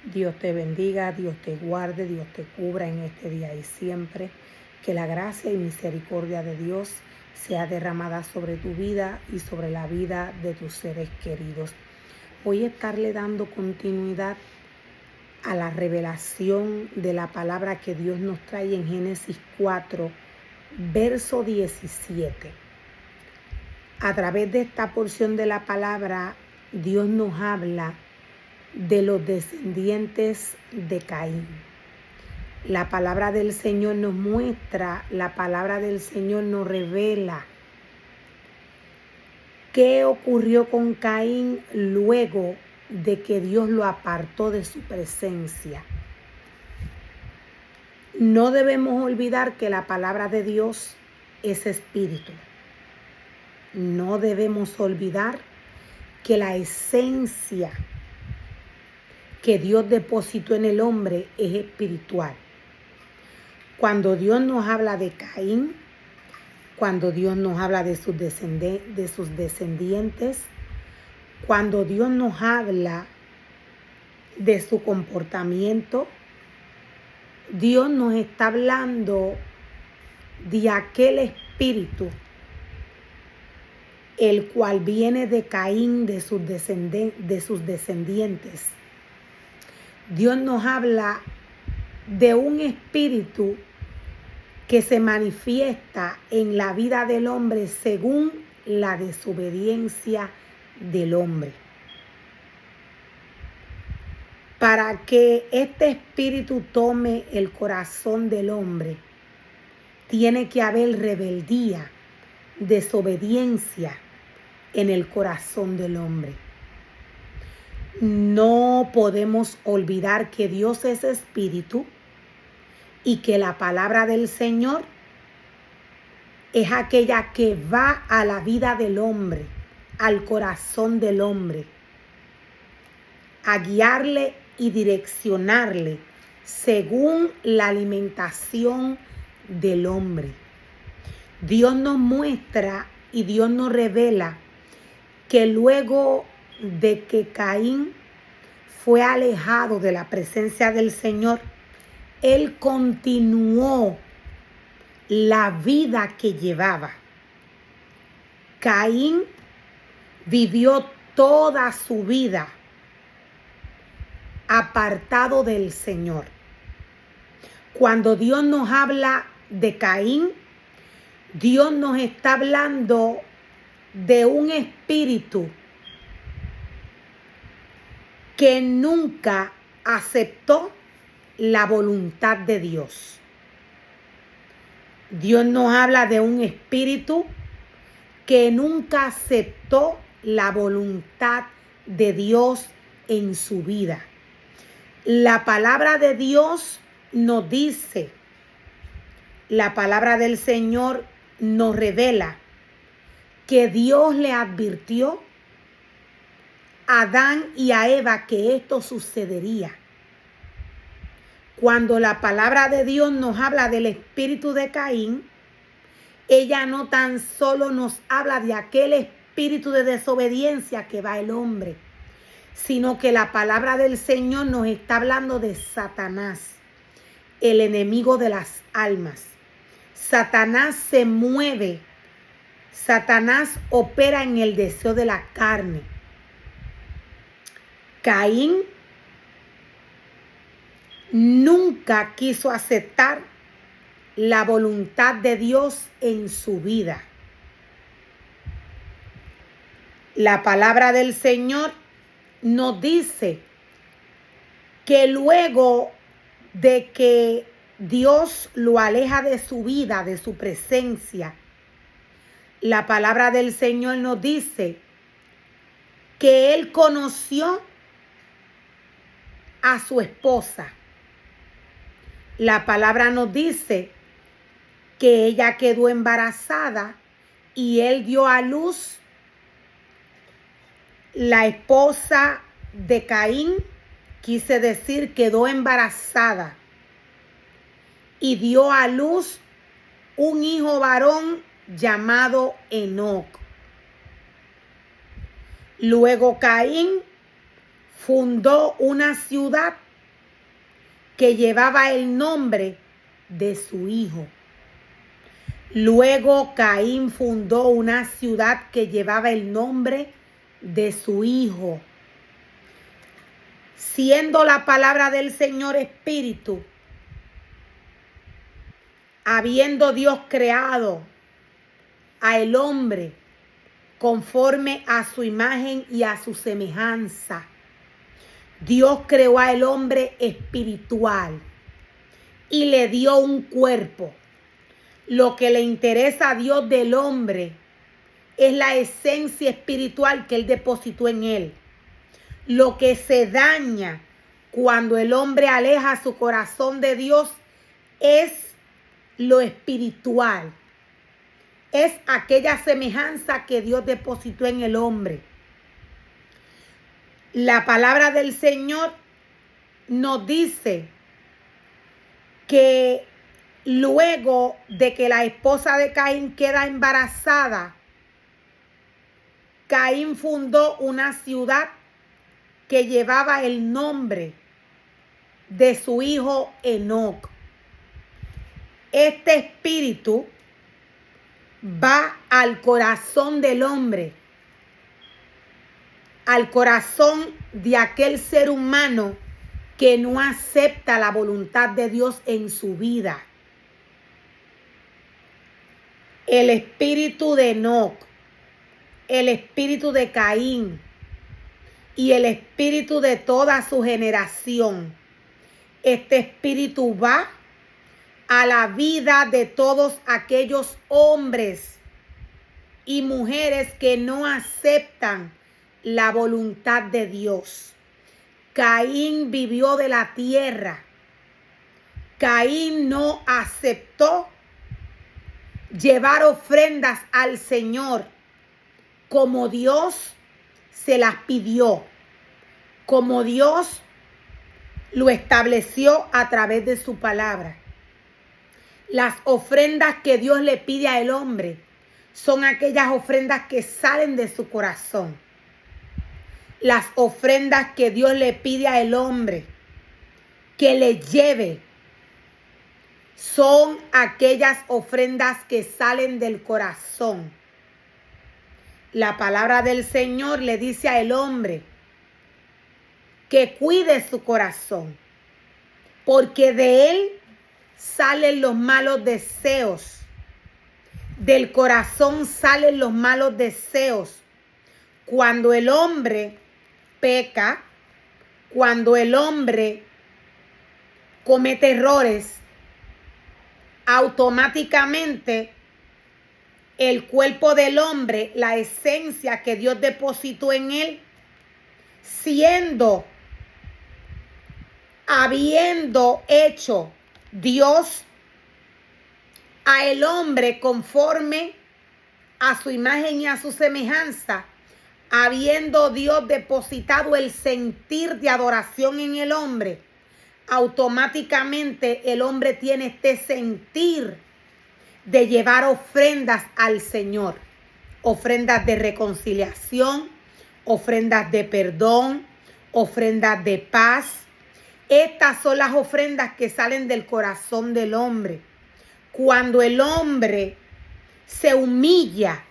Dios te bendiga, Dios te guarde, Dios te cubra en este día y siempre. Que la gracia y misericordia de Dios sea derramada sobre tu vida y sobre la vida de tus seres queridos. Voy a estarle dando continuidad a la revelación de la palabra que Dios nos trae en Génesis 4, verso 17. A través de esta porción de la palabra, Dios nos habla de los descendientes de Caín. La palabra del Señor nos muestra, la palabra del Señor nos revela qué ocurrió con Caín luego de que Dios lo apartó de su presencia. No debemos olvidar que la palabra de Dios es espíritu. No debemos olvidar que la esencia que Dios depositó en el hombre es espiritual. Cuando Dios nos habla de Caín, cuando Dios nos habla de sus descendientes, cuando Dios nos habla de su comportamiento, Dios nos está hablando de aquel espíritu, el cual viene de Caín, de sus descendientes. Dios nos habla de un espíritu que se manifiesta en la vida del hombre según la desobediencia del hombre. Para que este espíritu tome el corazón del hombre, tiene que haber rebeldía, desobediencia en el corazón del hombre. No podemos olvidar que Dios es espíritu y que la palabra del Señor es aquella que va a la vida del hombre, al corazón del hombre, a guiarle y direccionarle según la alimentación del hombre. Dios nos muestra y Dios nos revela que luego de que Caín fue alejado de la presencia del Señor, él continuó la vida que llevaba. Caín vivió toda su vida apartado del Señor. Cuando Dios nos habla de Caín, Dios nos está hablando de un espíritu que nunca aceptó la voluntad de Dios. Dios nos habla de un espíritu que nunca aceptó la voluntad de Dios en su vida. La palabra de Dios nos dice, la palabra del Señor nos revela que Dios le advirtió a Adán y a Eva que esto sucedería. Cuando la palabra de Dios nos habla del espíritu de Caín, ella no tan solo nos habla de aquel espíritu de desobediencia que va el hombre, sino que la palabra del Señor nos está hablando de Satanás, el enemigo de las almas. Satanás se mueve, Satanás opera en el deseo de la carne. Caín nunca quiso aceptar la voluntad de Dios en su vida. La palabra del Señor nos dice que luego de que Dios lo aleja de su vida, de su presencia, la palabra del Señor nos dice que él conoció a su esposa. La palabra nos dice que ella quedó embarazada y él dio a luz. La esposa de Caín, quise decir, quedó embarazada y dio a luz un hijo varón llamado Enoc. Luego Caín fundó una ciudad que llevaba el nombre de su hijo. Luego Caín fundó una ciudad que llevaba el nombre de su hijo. Siendo la palabra del Señor espíritu, habiendo Dios creado al hombre conforme a su imagen y a su semejanza, Dios creó al hombre espiritual y le dio un cuerpo. Lo que le interesa a Dios del hombre es la esencia espiritual que Él depositó en él. Lo que se daña cuando el hombre aleja su corazón de Dios es lo espiritual. Es aquella semejanza que Dios depositó en el hombre. La palabra del Señor nos dice que luego de que la esposa de Caín queda embarazada, Caín fundó una ciudad que llevaba el nombre de su hijo Enoc. Este espíritu va al corazón del hombre, al corazón de aquel ser humano que no acepta la voluntad de Dios en su vida. El espíritu de Enoc, el espíritu de Caín y el espíritu de toda su generación. Este espíritu va a la vida de todos aquellos hombres y mujeres que no aceptan la voluntad de Dios. Caín vivió de la tierra. Caín no aceptó llevar ofrendas al Señor como Dios se las pidió, como Dios lo estableció a través de su palabra. Las ofrendas que Dios le pide al hombre son aquellas ofrendas que salen de su corazón. Las ofrendas que Dios le pide al hombre que le lleve son aquellas ofrendas que salen del corazón. La palabra del Señor le dice al hombre que cuide su corazón, porque de él salen los malos deseos. Del corazón salen los malos deseos. Cuando el hombre peca, cuando el hombre comete errores, automáticamente el cuerpo del hombre, la esencia que Dios depositó en él, habiendo hecho Dios a el hombre conforme a su imagen y a su semejanza, habiendo Dios depositado el sentir de adoración en el hombre, automáticamente el hombre tiene este sentir de llevar ofrendas al Señor, ofrendas de reconciliación, ofrendas de perdón, ofrendas de paz. Estas son las ofrendas que salen del corazón del hombre. Cuando el hombre se humilla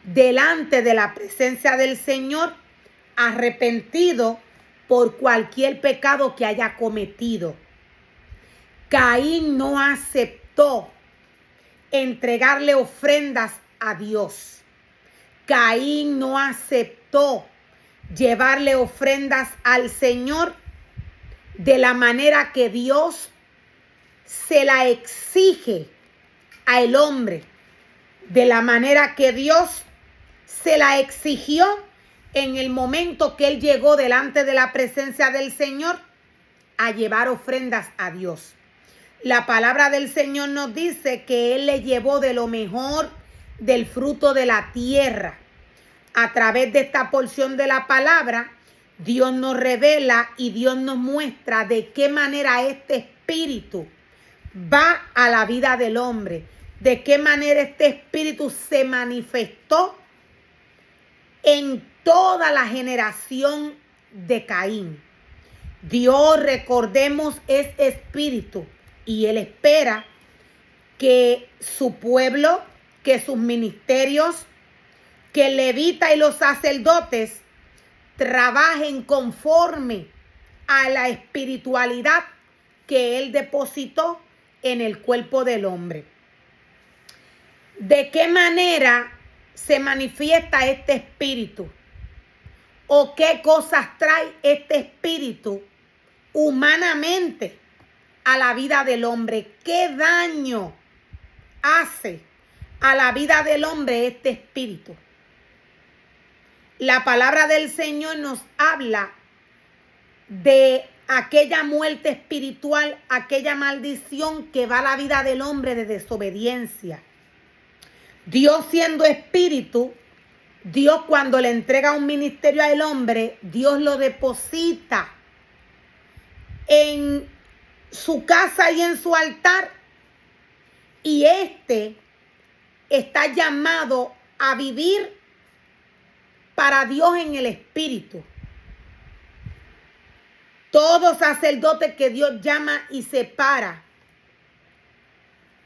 delante de la presencia del Señor, arrepentido por cualquier pecado que haya cometido. Caín no aceptó entregarle ofrendas a Dios. Caín no aceptó llevarle ofrendas al Señor de la manera que Dios se la exige al hombre, de la manera que Dios se la exigió en el momento que él llegó delante de la presencia del Señor a llevar ofrendas a Dios. La palabra del Señor nos dice que Él le llevó de lo mejor del fruto de la tierra. A través de esta porción de la palabra, Dios nos revela y Dios nos muestra de qué manera este espíritu va a la vida del hombre. De qué manera este espíritu se manifestó en toda la generación de Caín. Dios, recordemos, es espíritu y Él espera que su pueblo, que sus ministerios, que el levita y los sacerdotes trabajen conforme a la espiritualidad que Él depositó en el cuerpo del hombre. ¿De qué manera se manifiesta este espíritu? ¿O qué cosas trae este espíritu humanamente a la vida del hombre? ¿Qué daño hace a la vida del hombre este espíritu? La palabra del Señor nos habla de aquella muerte espiritual, aquella maldición que va a la vida del hombre de desobediencia. Dios, siendo espíritu, Dios, cuando le entrega un ministerio al hombre, Dios lo deposita en su casa y en su altar. Y este está llamado a vivir para Dios en el espíritu. Todo sacerdote que Dios llama y separa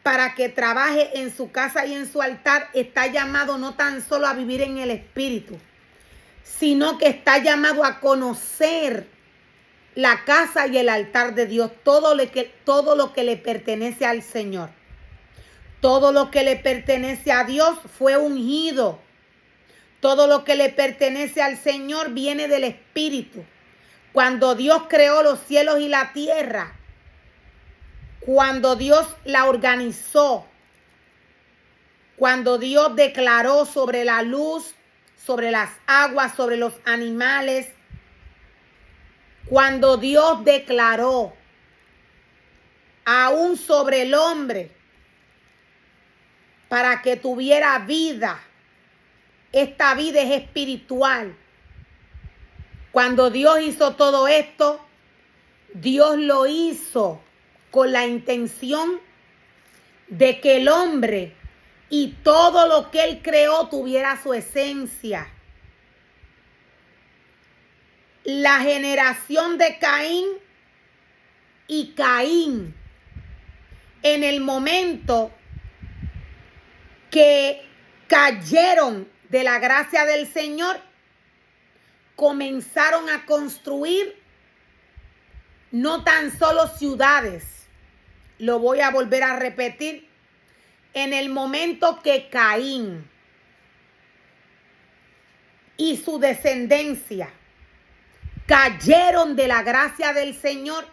para que trabaje en su casa y en su altar está llamado no tan solo a vivir en el espíritu, sino que está llamado a conocer la casa y el altar de Dios, todo lo que le pertenece al Señor. Todo lo que le pertenece a Dios fue ungido. Todo lo que le pertenece al Señor viene del Espíritu. Cuando Dios creó los cielos y la tierra, cuando Dios la organizó, cuando Dios declaró sobre la luz, sobre las aguas, sobre los animales, cuando Dios declaró aún sobre el hombre para que tuviera vida, esta vida es espiritual. Cuando Dios hizo todo esto, Dios lo hizo con la intención de que el hombre y todo lo que Él creó tuviera su esencia. La generación de Caín y Caín, en el momento que cayeron de la gracia del Señor, comenzaron a construir no tan solo ciudades. Lo voy a volver a repetir. En el momento que Caín y su descendencia cayeron de la gracia del Señor,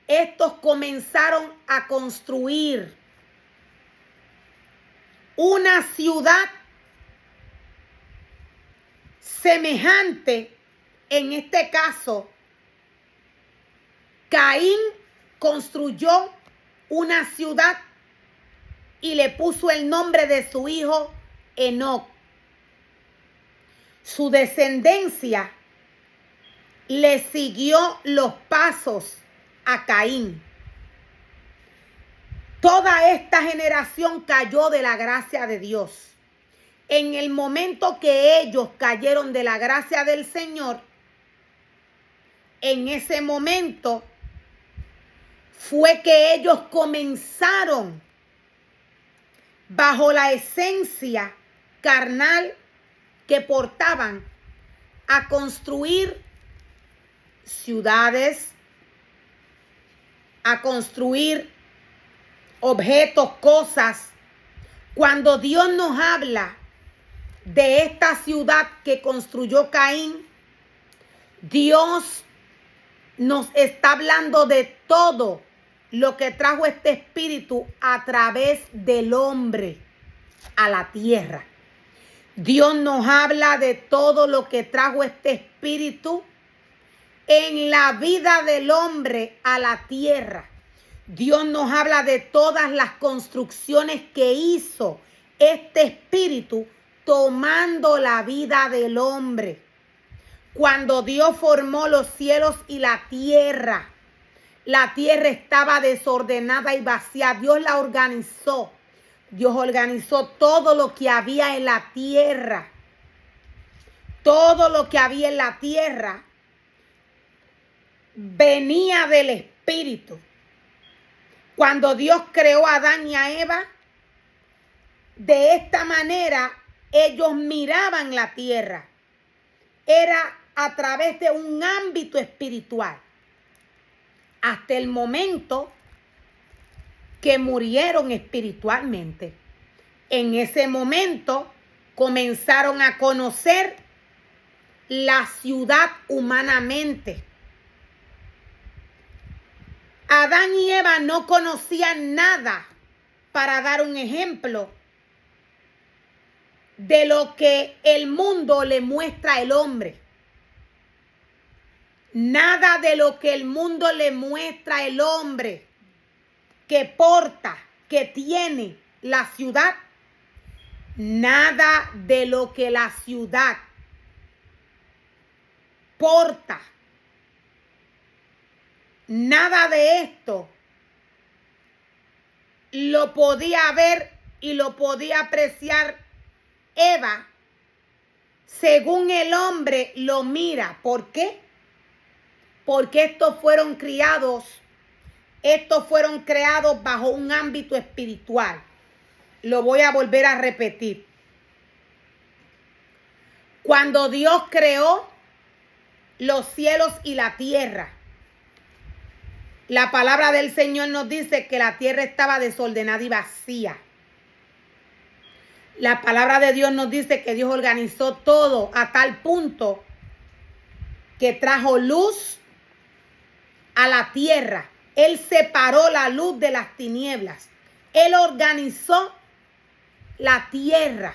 estos comenzaron a construir una ciudad semejante. En este caso, Caín construyó una ciudad y le puso el nombre de su hijo Enoc. Su descendencia le siguió los pasos a Caín. Toda esta generación cayó de la gracia de Dios. En el momento que ellos cayeron de la gracia del Señor, en ese momento fue que ellos comenzaron bajo la esencia carnal que portaban a construir ciudades, a construir objetos, cosas. Cuando Dios nos habla de esta ciudad que construyó Caín, Dios nos está hablando de todo lo que trajo este espíritu a través del hombre a la tierra. Dios nos habla de todo lo que trajo este espíritu en la vida del hombre a la tierra. Dios nos habla de todas las construcciones que hizo este espíritu tomando la vida del hombre. Cuando Dios formó los cielos y la tierra estaba desordenada y vacía. Dios la organizó. Dios organizó todo lo que había en la tierra. Todo lo que había en la tierra venía del Espíritu. Cuando Dios creó a Adán y a Eva, de esta manera ellos miraban la tierra. Era a través de un ámbito espiritual. Hasta el momento que murieron espiritualmente. En ese momento comenzaron a conocer la ciudad humanamente. Adán y Eva no conocían nada, para dar un ejemplo, de lo que el mundo le muestra al hombre. Nada de lo que el mundo le muestra al hombre que porta, que tiene la ciudad. Nada de lo que la ciudad porta. Nada de esto lo podía ver y lo podía apreciar Eva según el hombre lo mira. ¿Por qué? Porque estos fueron creados bajo un ámbito espiritual. Lo voy a volver a repetir. Cuando Dios creó los cielos y la tierra, la palabra del Señor nos dice que la tierra estaba desordenada y vacía. La palabra de Dios nos dice que Dios organizó todo a tal punto que trajo luz a la tierra. Él separó la luz de las tinieblas. Él organizó la tierra.